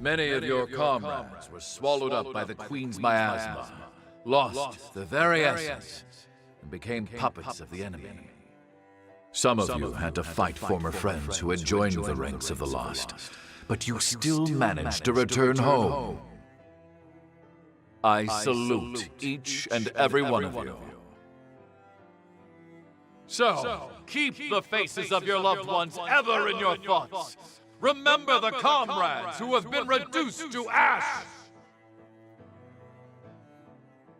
Many of your comrades were swallowed up by the Queen's miasma, lost the very essence, and became puppets of the enemy. Some of you had to fight former friends who had joined the ranks of the lost, but you still managed to return home. I salute each and every one of you. So, keep the faces of your loved ones ever in your thoughts. Remember the comrades who have been reduced to ash.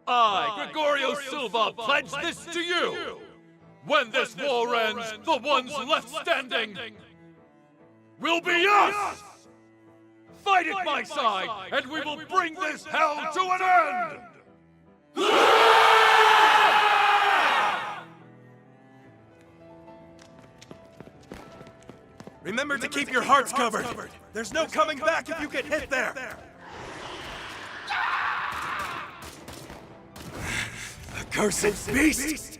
I, Gregorio Silva, pledge this to you. When this war ends, the ones left standing will be us! Fight at my side, and we will bring this hell to an end! Remember to keep your hearts covered. There's no coming back if you get hit there. Accursed beast!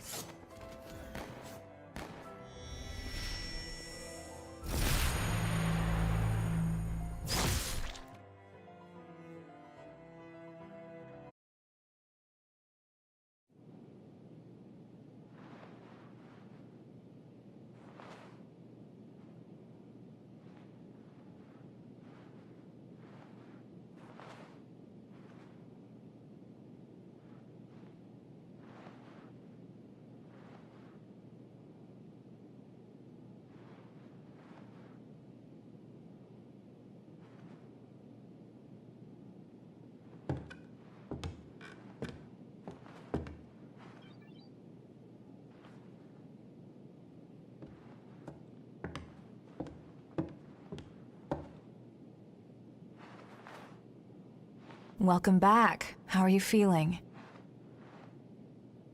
Welcome back. How are you feeling?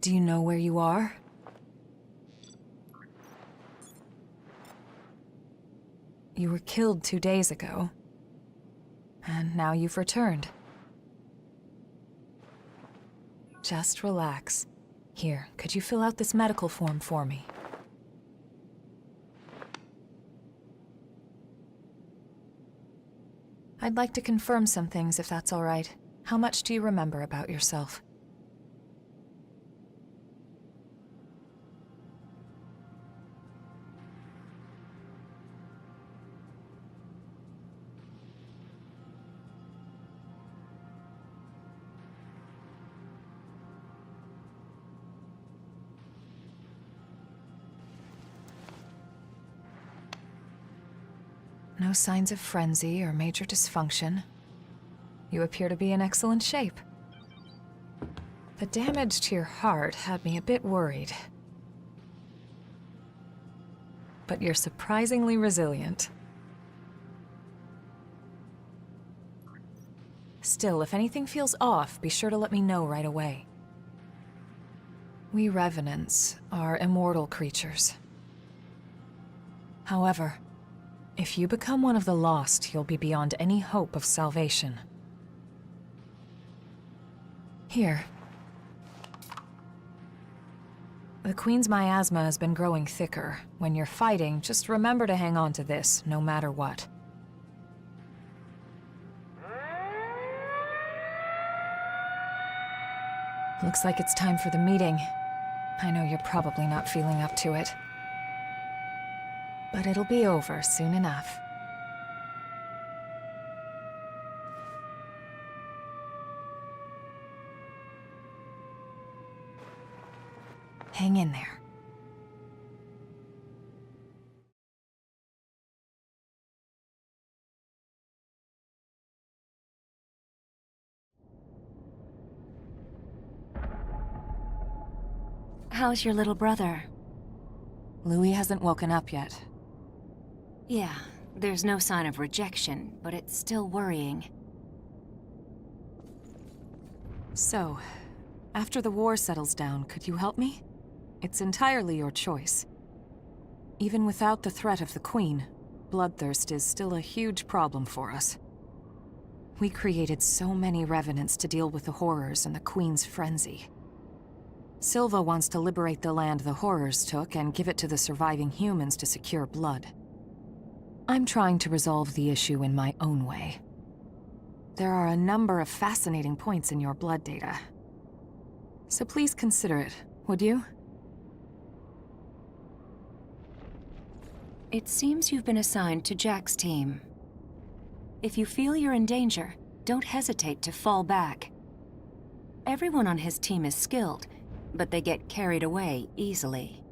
Do you know where you are? You were killed 2 days ago, and now you've returned. Just relax. Here, could you fill out this medical form for me? I'd like to confirm some things, if that's all right. How much do you remember about yourself? No signs of frenzy or major dysfunction. You appear to be in excellent shape. The damage to your heart had me a bit worried. But you're surprisingly resilient. Still, if anything feels off, be sure to let me know right away. We Revenants are immortal creatures. However, if you become one of the lost, you'll be beyond any hope of salvation. Here. The Queen's miasma has been growing thicker. When you're fighting, just remember to hang on to this, no matter what. Looks like it's time for the meeting. I know you're probably not feeling up to it. But it'll be over soon enough. Hang in there. How's your little brother? Louis hasn't woken up yet. Yeah, there's no sign of rejection, but it's still worrying. So, after the war settles down, could you help me? It's entirely your choice. Even without the threat of the Queen, bloodthirst is still a huge problem for us. We created so many revenants to deal with the horrors and the Queen's frenzy. Silva wants to liberate the land the horrors took and give it to the surviving humans to secure blood. I'm trying to resolve the issue in my own way. There are a number of fascinating points in your blood data. So please consider it, would you? It seems you've been assigned to Jack's team. If you feel you're in danger, don't hesitate to fall back. Everyone on his team is skilled, but they get carried away easily.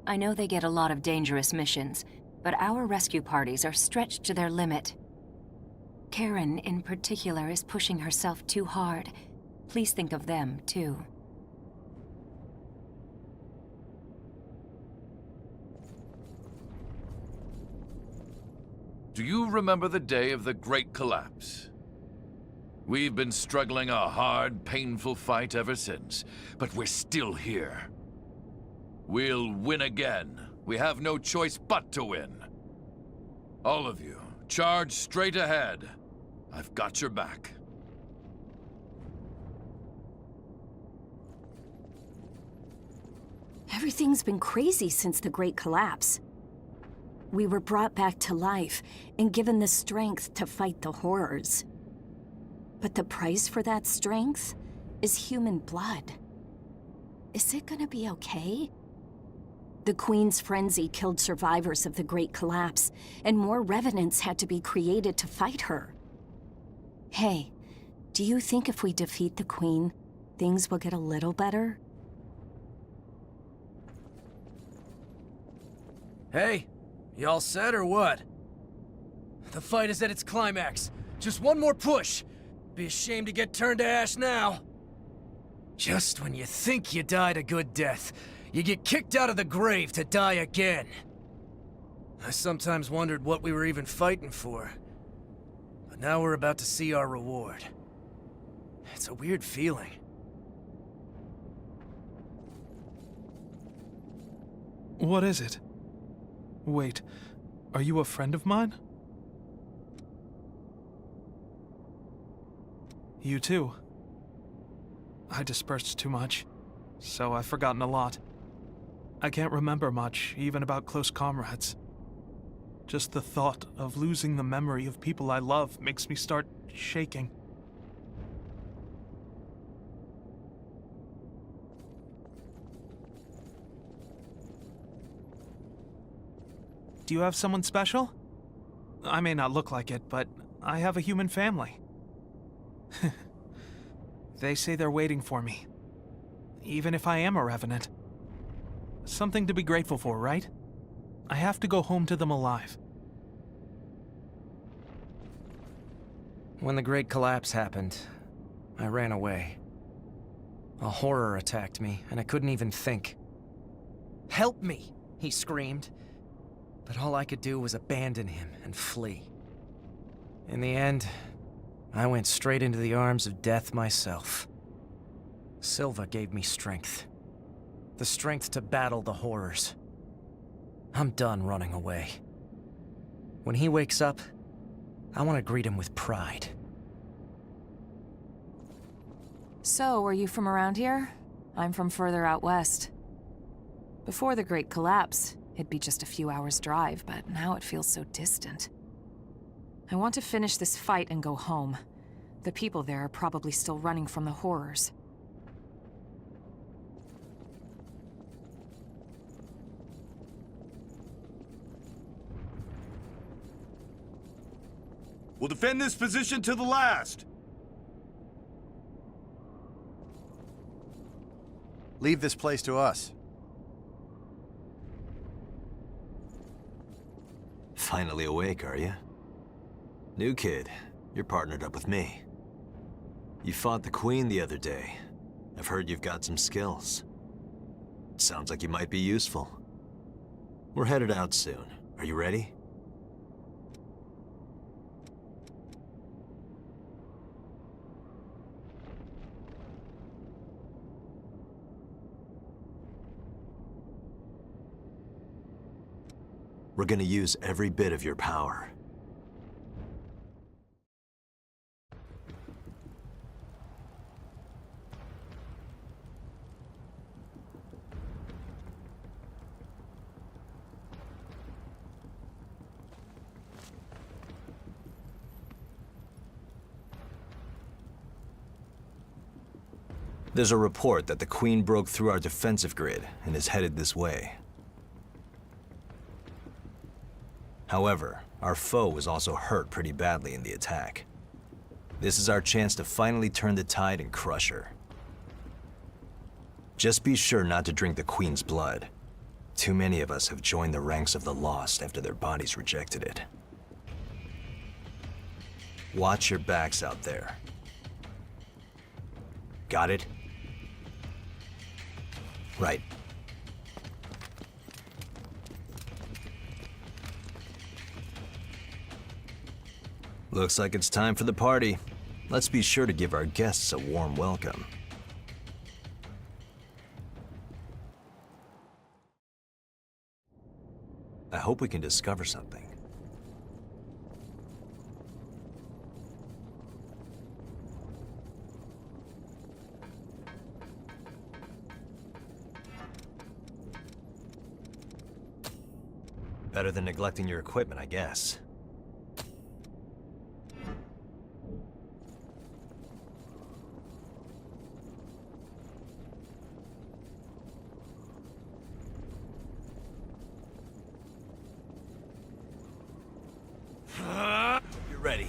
I know they get a lot of dangerous missions, but our rescue parties are stretched to their limit. Karen, in particular, is pushing herself too hard. Please think of them, too. Do you remember the day of the Great Collapse? We've been struggling a hard, painful fight ever since, but we're still here. We'll win again. We have no choice but to win. All of you, charge straight ahead. I've got your back. Everything's been crazy since the Great Collapse. We were brought back to life and given the strength to fight the horrors. But the price for that strength is human blood. Is it gonna be okay? The Queen's frenzy killed survivors of the Great Collapse, and more revenants had to be created to fight her. Hey, do you think if we defeat the Queen, things will get a little better? Hey, you all set or what? The fight is at its climax. Just one more push. Be a shame to get turned to ash now. Just when you think you died a good death, you get kicked out of the grave to die again. I sometimes wondered what we were even fighting for. But now we're about to see our reward. It's a weird feeling. What is it? Wait, are you a friend of mine? You too. I dispersed too much, so I've forgotten a lot. I can't remember much, even about close comrades. Just the thought of losing the memory of people I love makes me start shaking. Do you have someone special? I may not look like it, but I have a human family. They say they're waiting for me. Even if I am a revenant. Something to be grateful for, right? I have to go home to them alive. When the Great Collapse happened, I ran away. A horror attacked me, and I couldn't even think. "Help me!" he screamed. But all I could do was abandon him and flee. In the end, I went straight into the arms of death myself. Silva gave me strength. The strength to battle the horrors. I'm done running away. When he wakes up, I want to greet him with pride. So, are you from around here? I'm from further out west. Before the Great Collapse, it'd be just a few hours' drive, but now it feels so distant. I want to finish this fight and go home. The people there are probably still running from the horrors. We'll defend this position to the last. Leave this place to us. Finally awake, are you? New kid, you're partnered up with me. You fought the Queen the other day. I've heard you've got some skills. Sounds like you might be useful. We're headed out soon. Are you ready? We're gonna use every bit of your power. There's a report that the Queen broke through our defensive grid and is headed this way. However, our foe was also hurt pretty badly in the attack. This is our chance to finally turn the tide and crush her. Just be sure not to drink the Queen's blood. Too many of us have joined the ranks of the lost after their bodies rejected it. Watch your backs out there. Got it? Right. Looks like it's time for the party. Let's be sure to give our guests a warm welcome. I hope we can discover something. Better than neglecting your equipment, I guess. You're ready.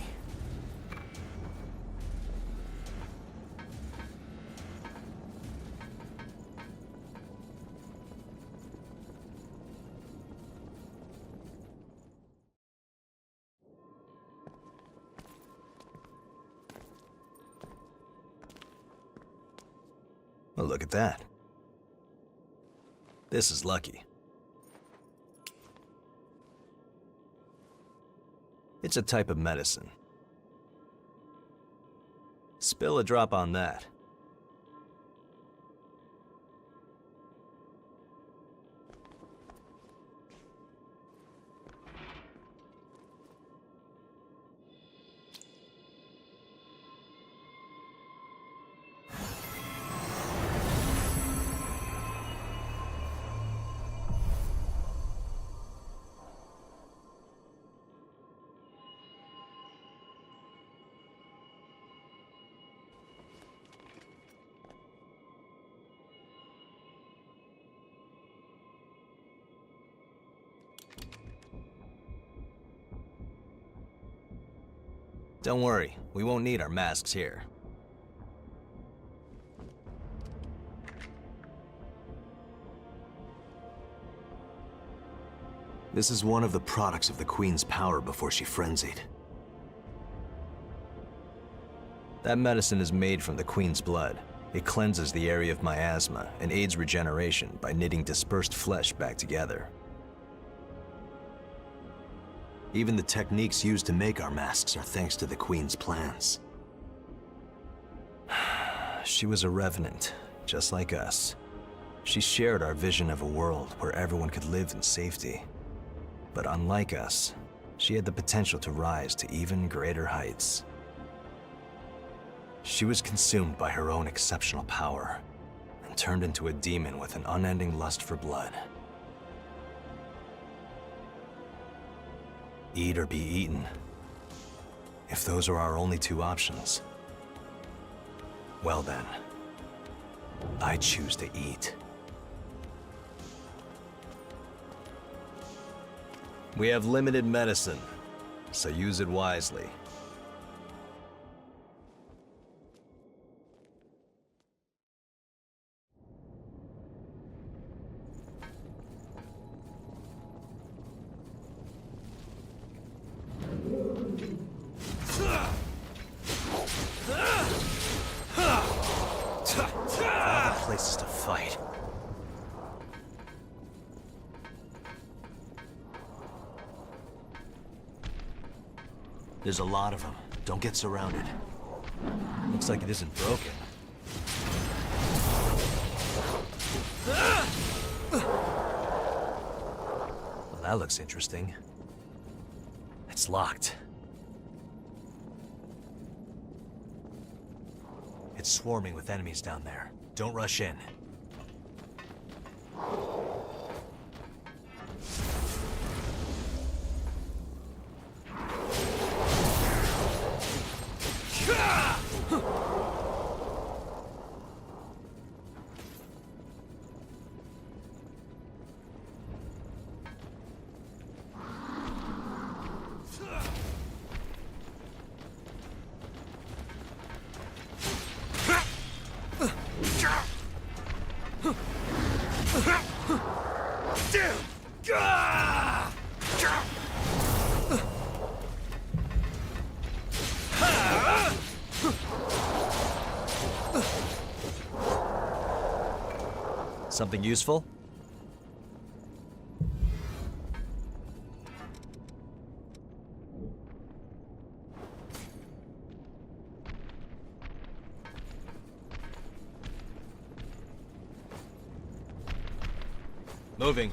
Well, look at that. This is lucky. It's a type of medicine. Spill a drop on that. Don't worry, we won't need our masks here. This is one of the products of the Queen's power before she frenzied. That medicine is made from the Queen's blood. It cleanses the area of miasma and aids regeneration by knitting dispersed flesh back together. Even the techniques used to make our masks are thanks to the Queen's plans. She was a revenant, just like us. She shared our vision of a world where everyone could live in safety. But unlike us, she had the potential to rise to even greater heights. She was consumed by her own exceptional power and turned into a demon with an unending lust for blood. Eat or be eaten. If those are our only two options, well then, I choose to eat. We have limited medicine, so use it wisely. Places to fight. There's a lot of them. Don't get surrounded. Looks like it isn't broken. Well, that looks interesting. It's locked. It's swarming with enemies down there. Don't rush in. Something useful? Moving.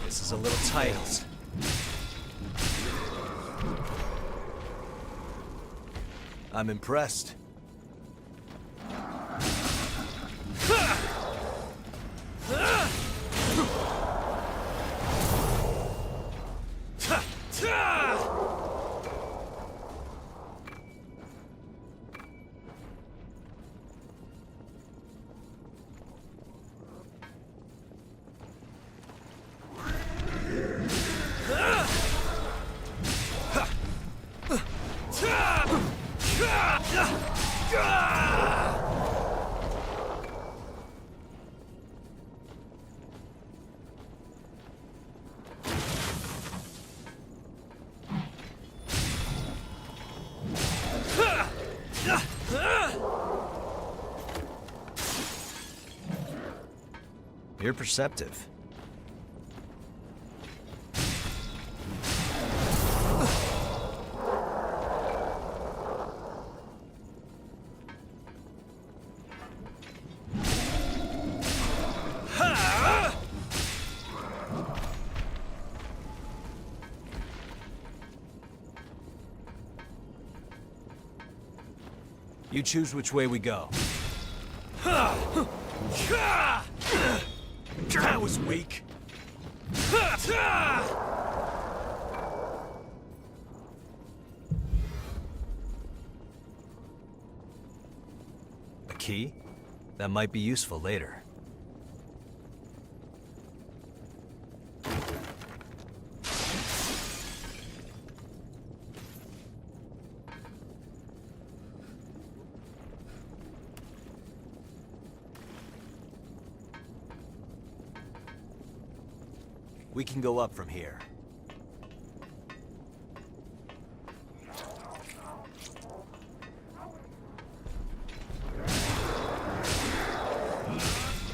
This is a little tight. I'm impressed. You're perceptive. You choose which way we go. That was weak. A key? That might be useful later. We can go up from here.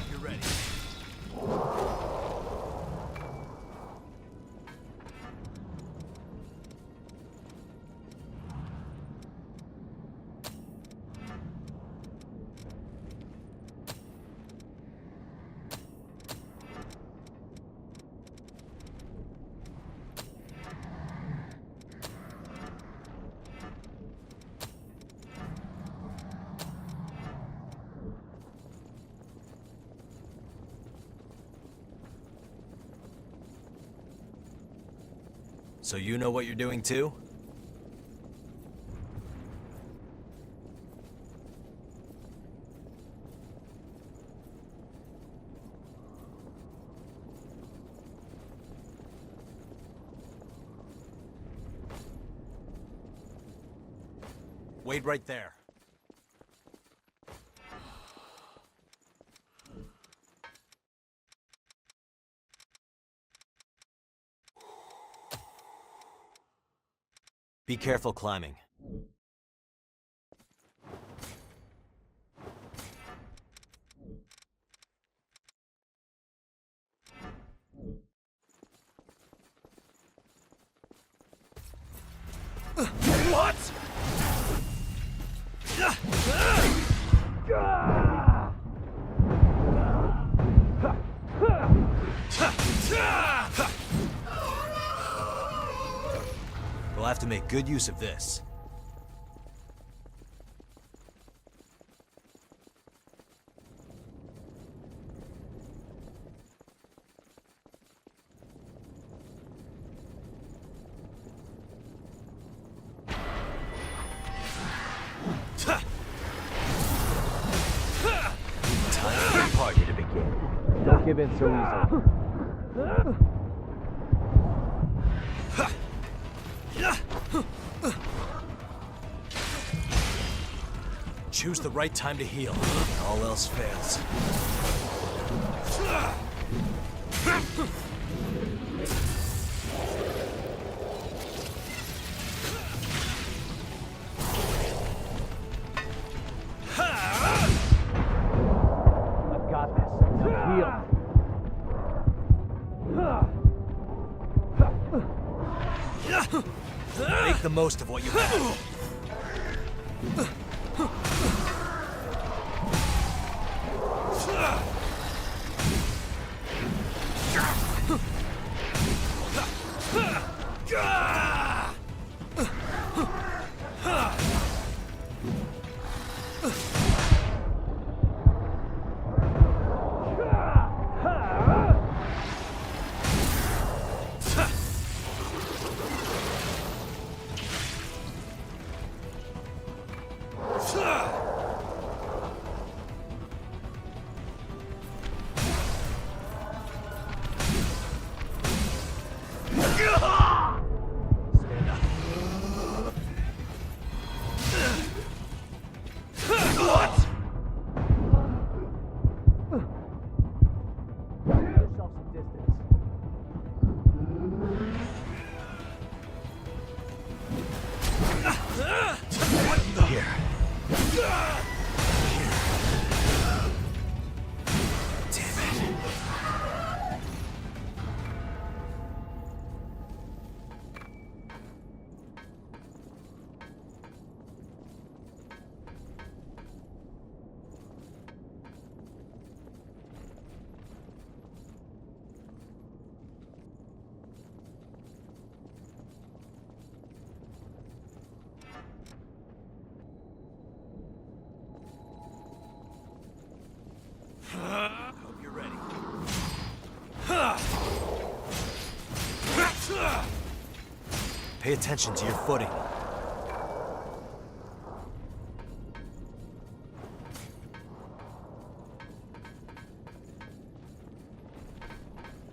You're ready. So you know what you're doing too? Wait right there. Be careful climbing. What? We'll have to make good use of this. Time for the party to begin. Don't give in so easily. Choose the right time to heal. All else fails. Make the most of what you have. Hope you're ready. Pay attention to your footing.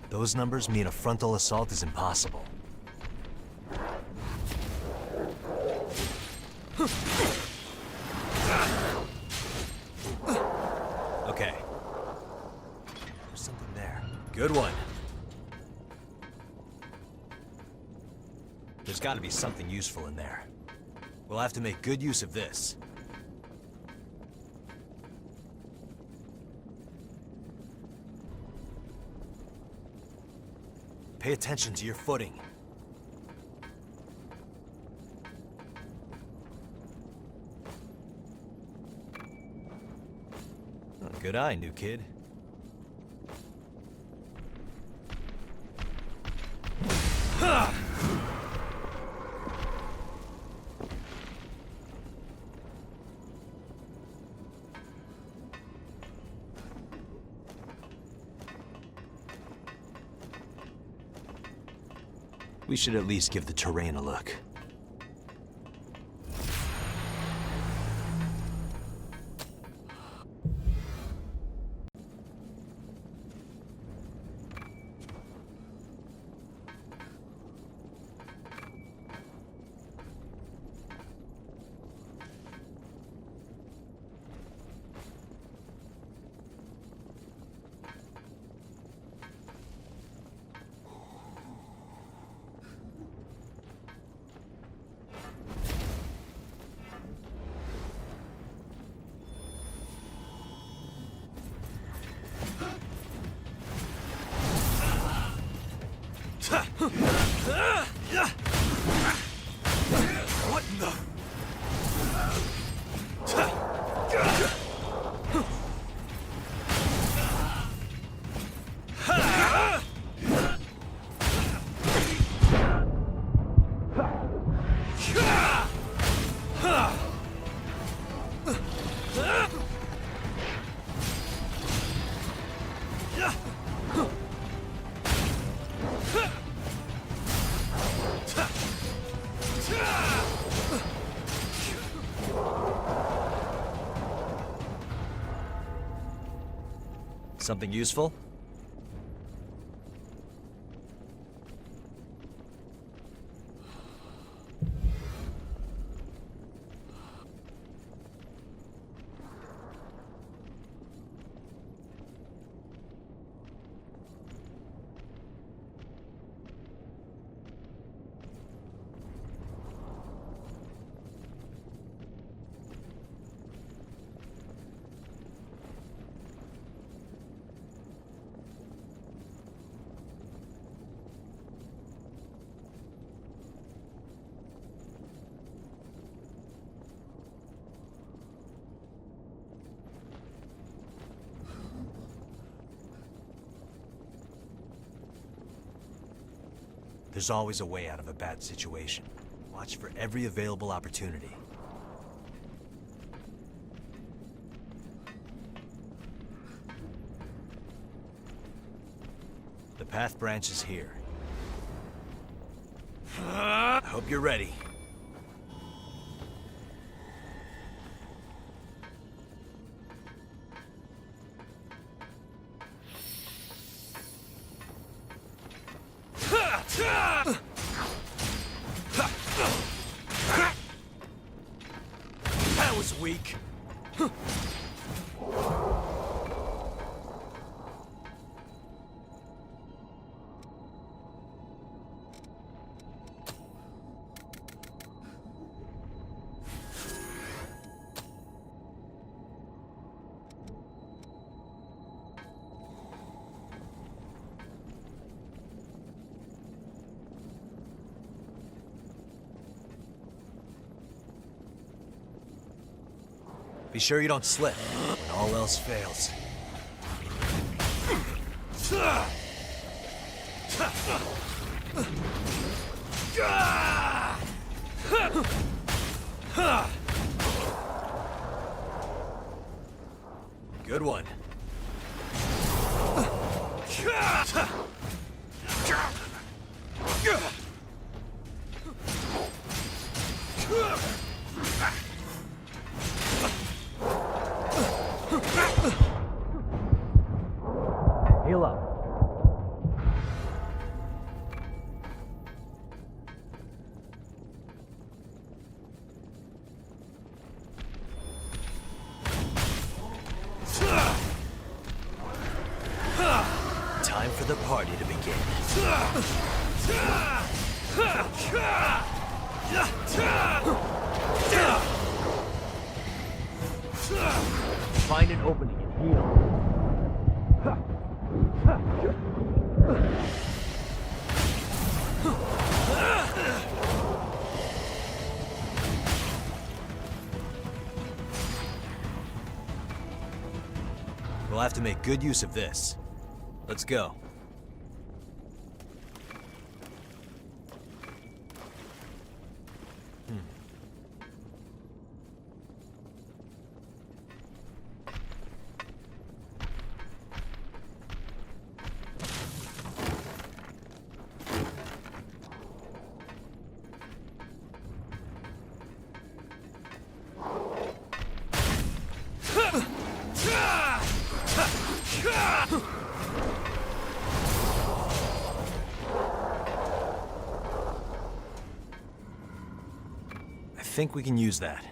Those numbers mean a frontal assault is impossible. Okay. There's something there. Good one. There's got to be something useful in there. We'll have to make good use of this. Pay attention to your footing. Oh, good eye, new kid. We should at least give the terrain a look. What in the... Something useful? There's always a way out of a bad situation. Watch for every available opportunity. The path branches here. I hope you're ready. That was weak. Be sure you don't slip when all else fails. Good one. Heal up. Time for the party to begin. Find an opening and heal. We'll have to make good use of this. Let's go. I think we can use that.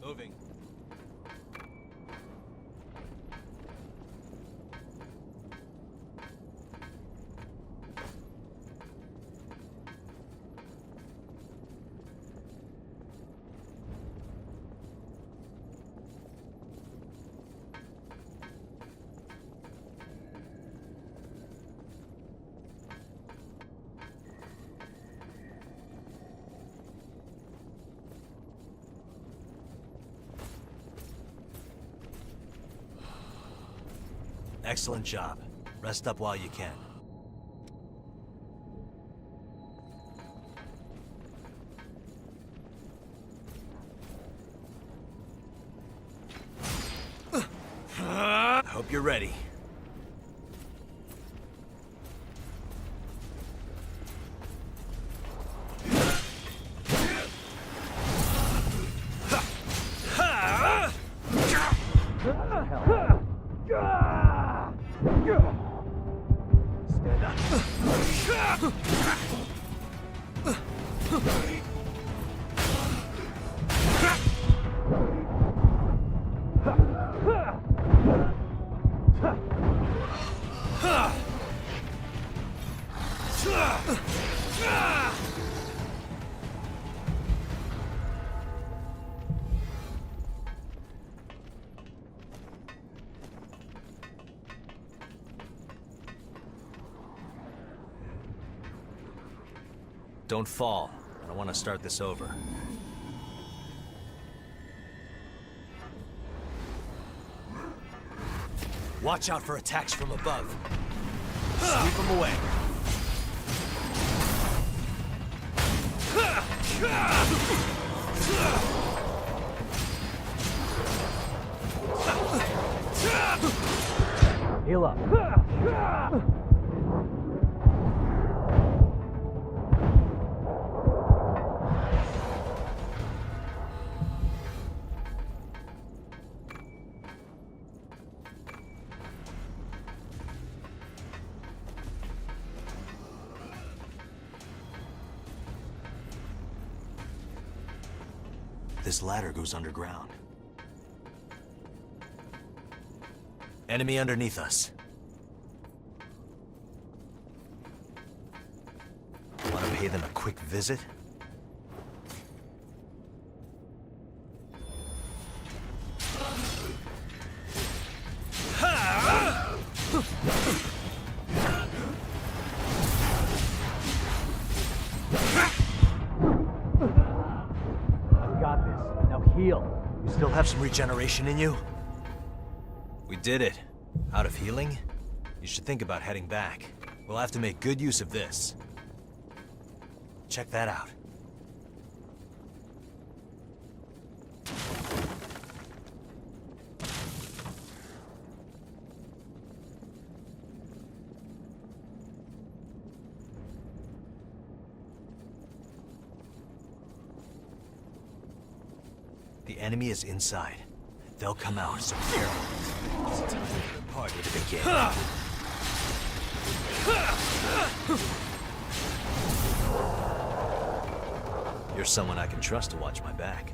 Moving. Excellent job. Rest up while you can. Hope you're ready. Stand up. Don't fall. I don't want to start this over. Watch out for attacks from above. Sweep them away. Heal up. This ladder goes underground. Enemy underneath us. Want to pay them a quick visit? You still have some regeneration in you? We did it. Out of healing? You should think about heading back. We'll have to make good use of this. Check that out. The enemy is inside. They'll come out, so careful. It's time for the party to begin. You're someone I can trust to watch my back.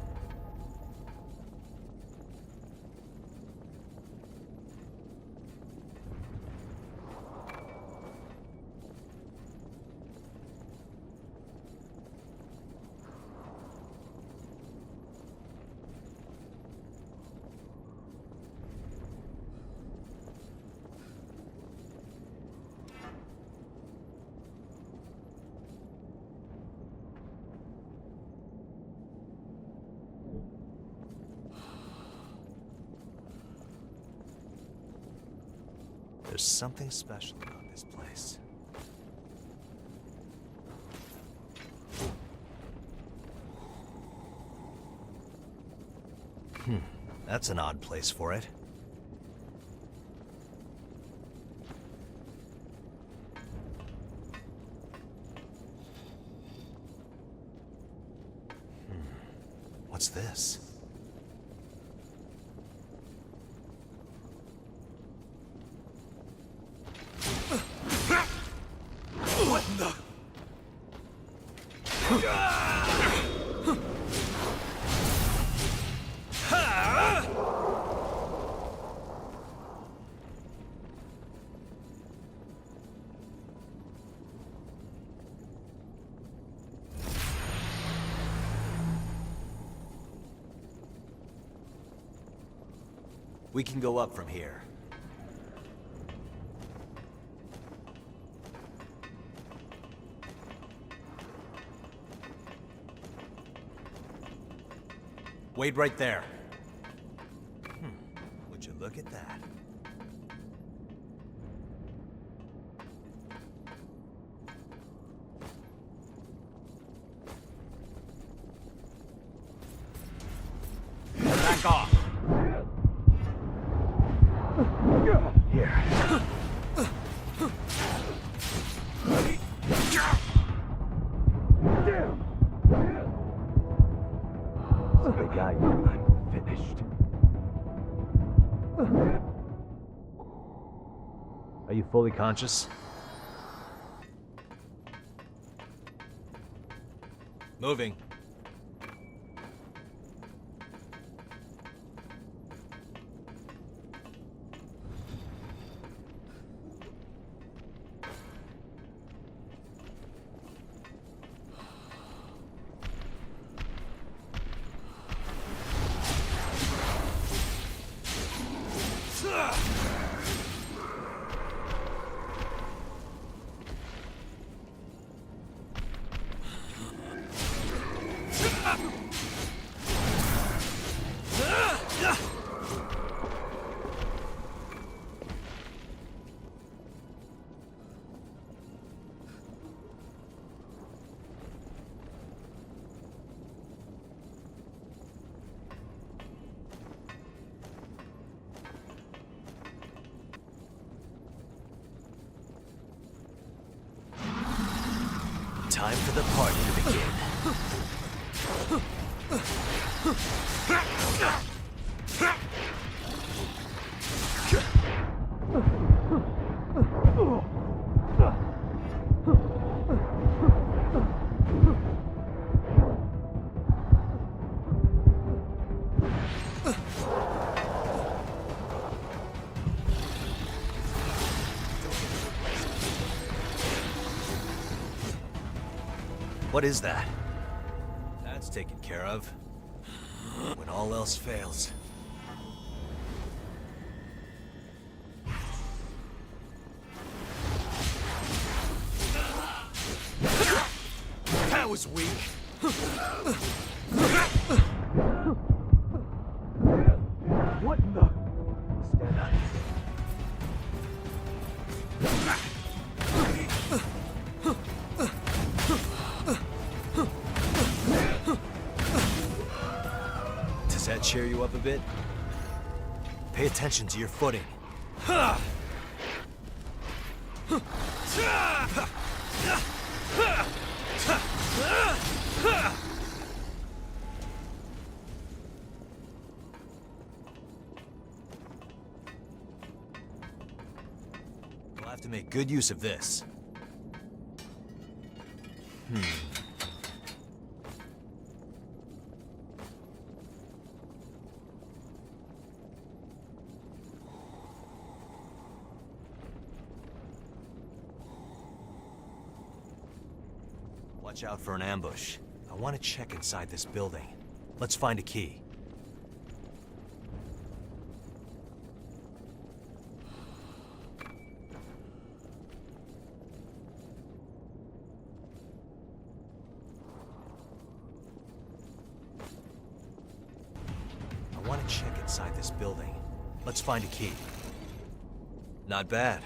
There's something special about this place. That's an odd place for it. What's this? What in the... We can go up from here. Wait right there. Would you look at that? Back off. Here. The guy, I'm finished. Are you fully conscious? Moving. Time for the party to begin. What is that? That's taken care of. When all else fails. That was weak. What in the? Stand up. Does that cheer you up a bit? Pay attention to your footing. We'll have to make good use of this. Watch out for an ambush. I want to check inside this building. Let's find a key. I want to check inside this building. Let's find a key. Not bad.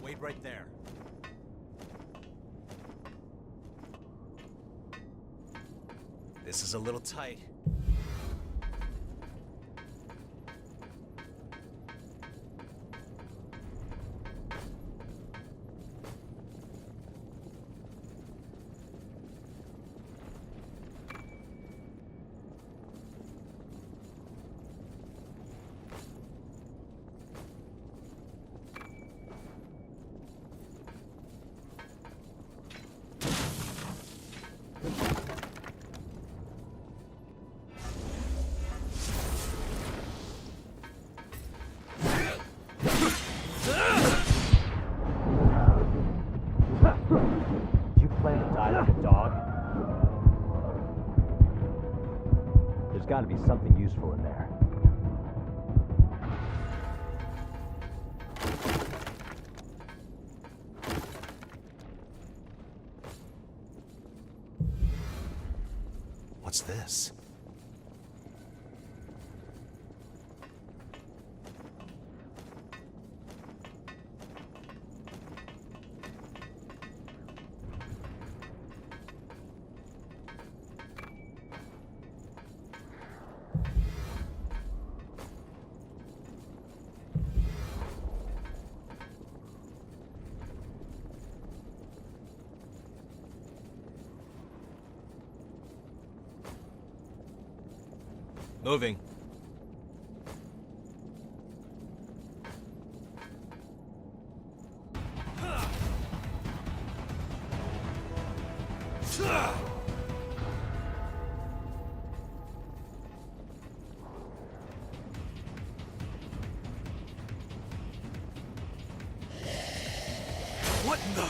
Wait right there. This is a little tight. Do you plan to die like a dog? There's got to be something useful in there. What's this? Moving. What in the?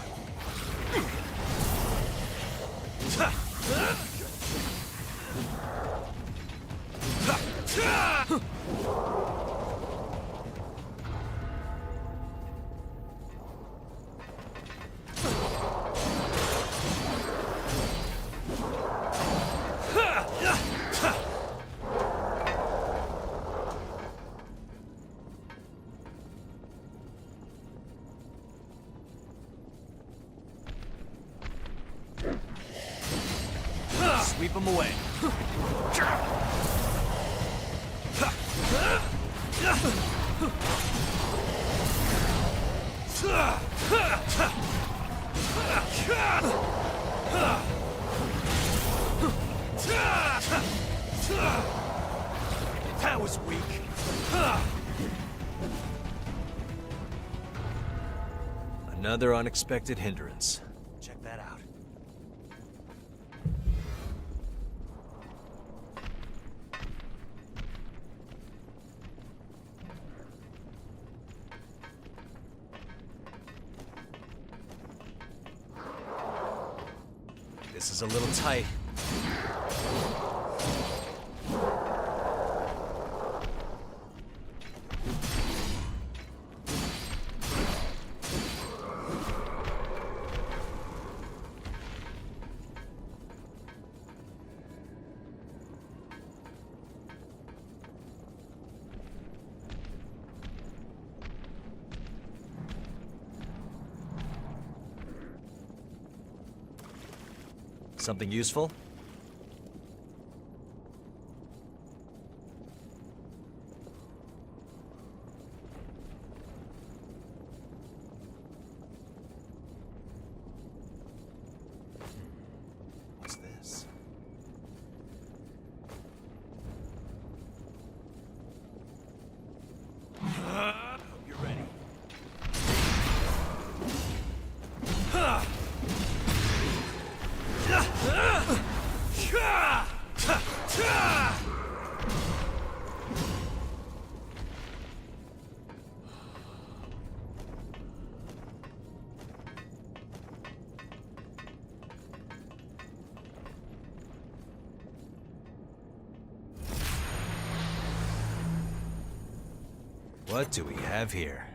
Sweep them away. That was weak. Another unexpected hindrance. Check that out. This is a little tight. Something useful? What's this? Hope you're ready. What do we have here?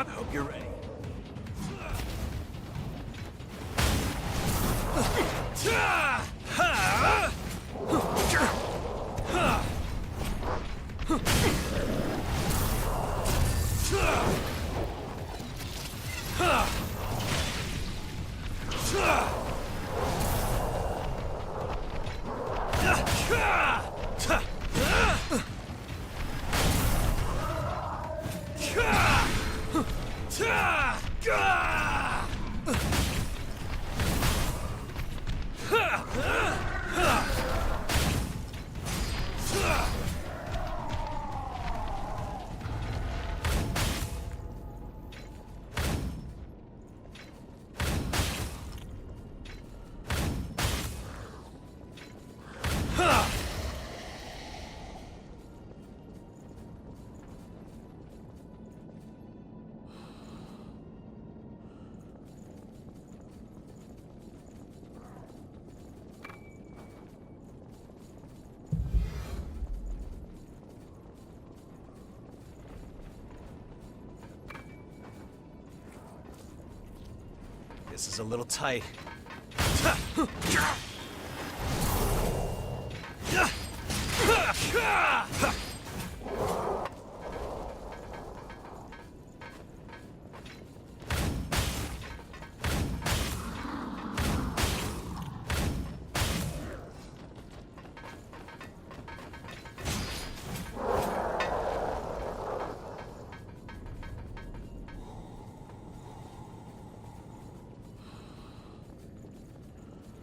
Hope you're ready. This is a little tight.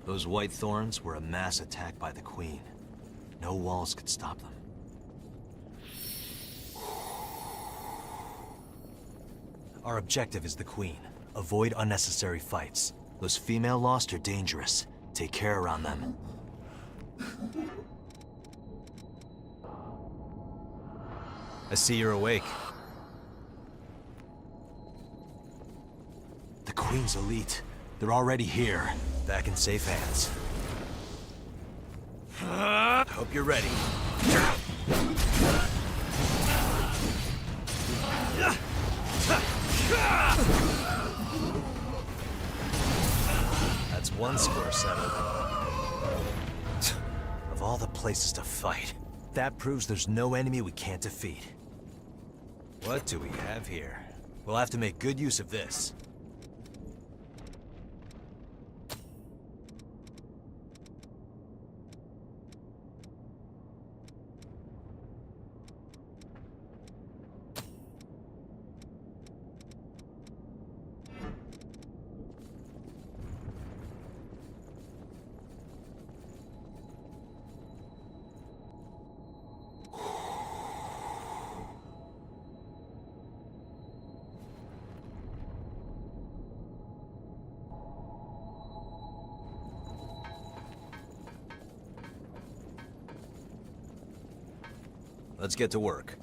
Those white thorns were a mass attack by the Queen. No walls could stop them. Our objective is the Queen. Avoid unnecessary fights. Those female lost are dangerous. Take care around them. I see you're awake. The Queen's elite. They're already here. Back in safe hands. Hope you're ready. one score settled. Of all the places to fight, that proves there's no enemy we can't defeat. What do we have here? We'll have to make good use of this. Let's get to work.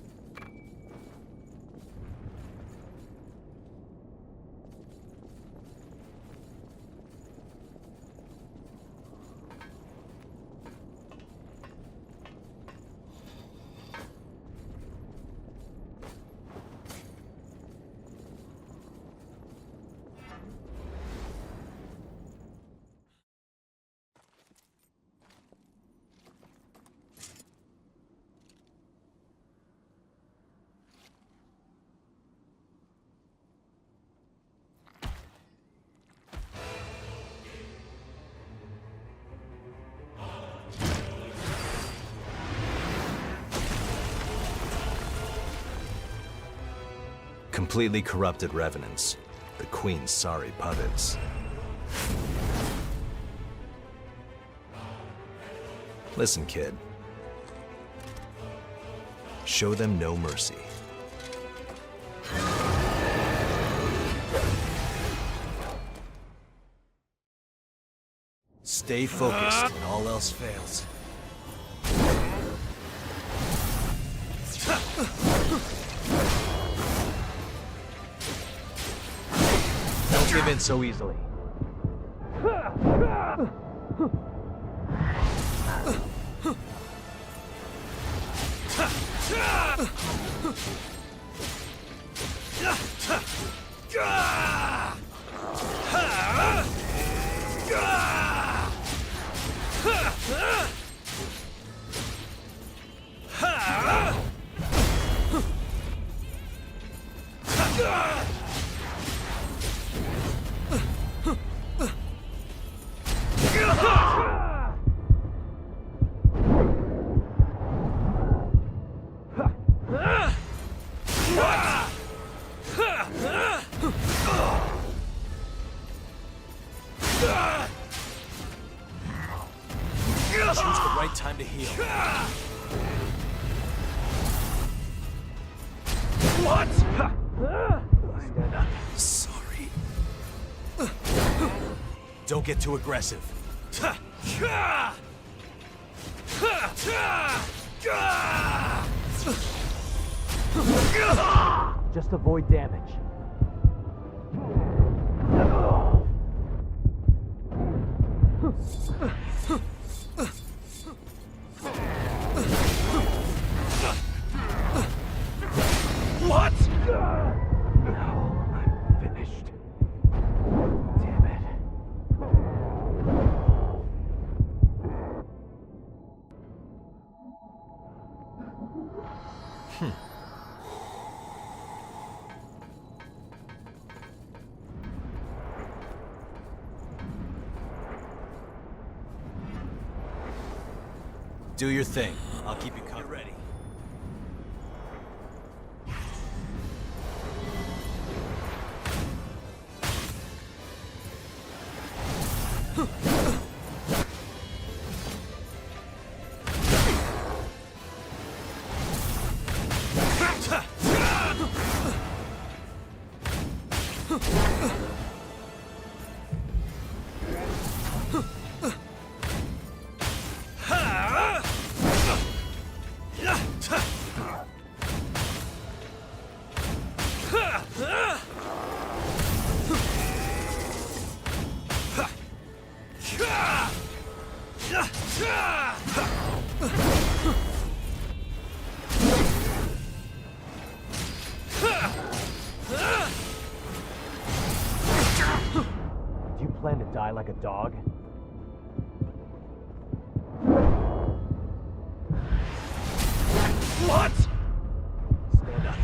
Completely corrupted revenants. The Queen's sorry puppets. Listen, kid. Show them no mercy. Stay focused when all else fails. Don't give in so easily. Choose the right time to heal. What? I'm sorry. Don't get too aggressive. Just avoid damage. What? Now I'm finished. Damn it. Do your thing. I'll keep you covered. You're ready. Do you plan to die like a dog? What? Stand up.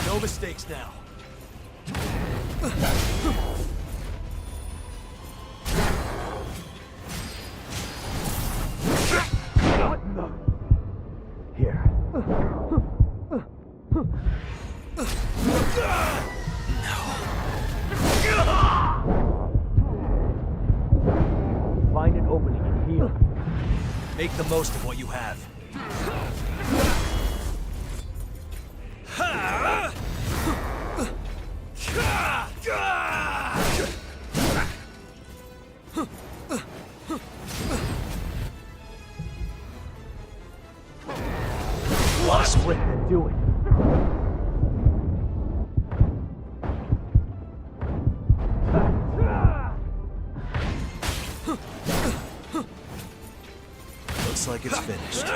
No mistakes now. Here. Find an opening and heal. Make the most of what you have. Split and do it. Looks like it's finished.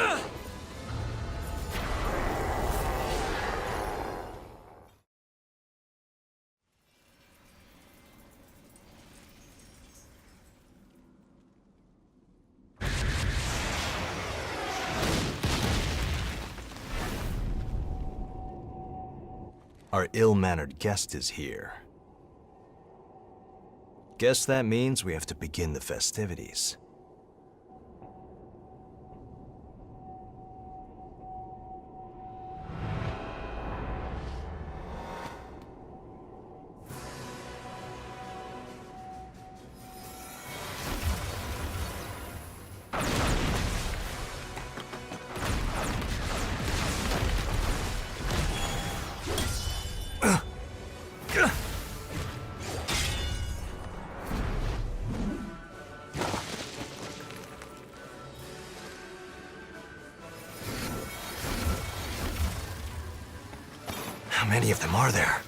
Our ill-mannered guest is here. Guess that means we have to begin the festivities. How many of them are there?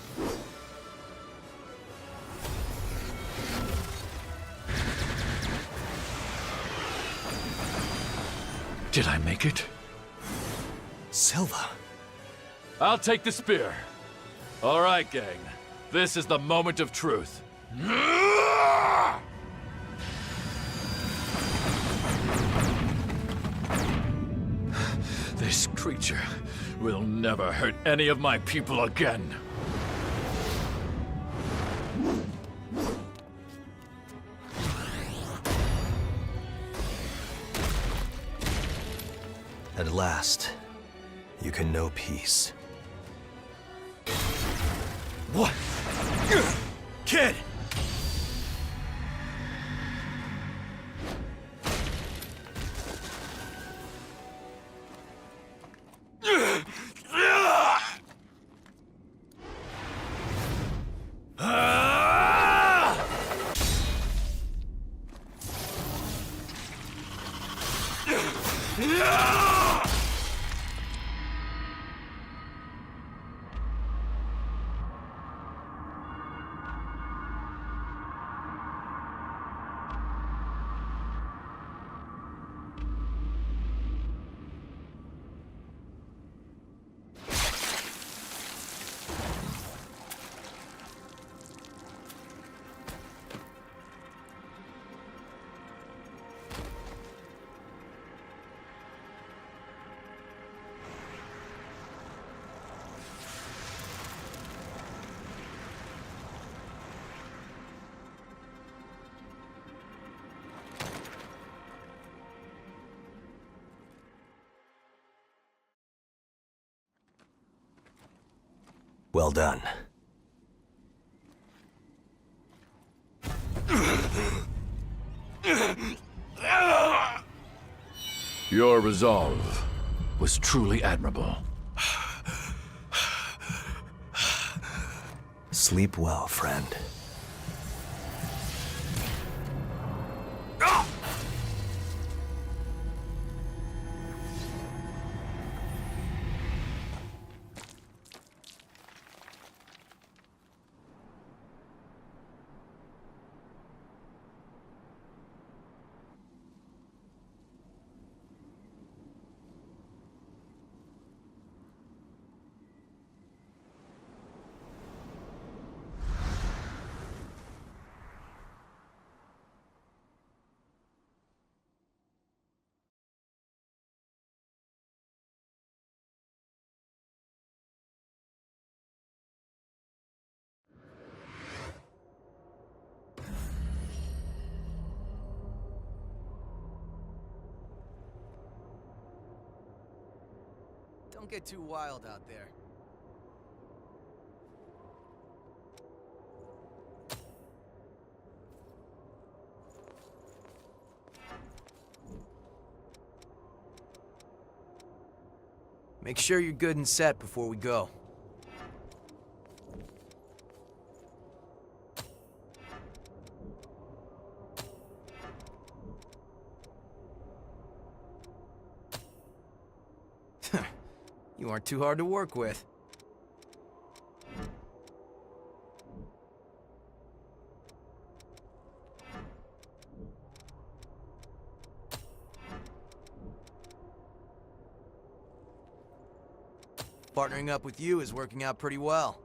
Did I make it? Silva. I'll take the spear. All right, gang. This is the moment of truth. This creature will never hurt any of my people again. At last, you can know peace. What? Kid! Well done. Your resolve was truly admirable. Sleep well, friend. Don't get too wild out there. Make sure you're good and set before we go. You aren't too hard to work with. Partnering up with you is working out pretty well.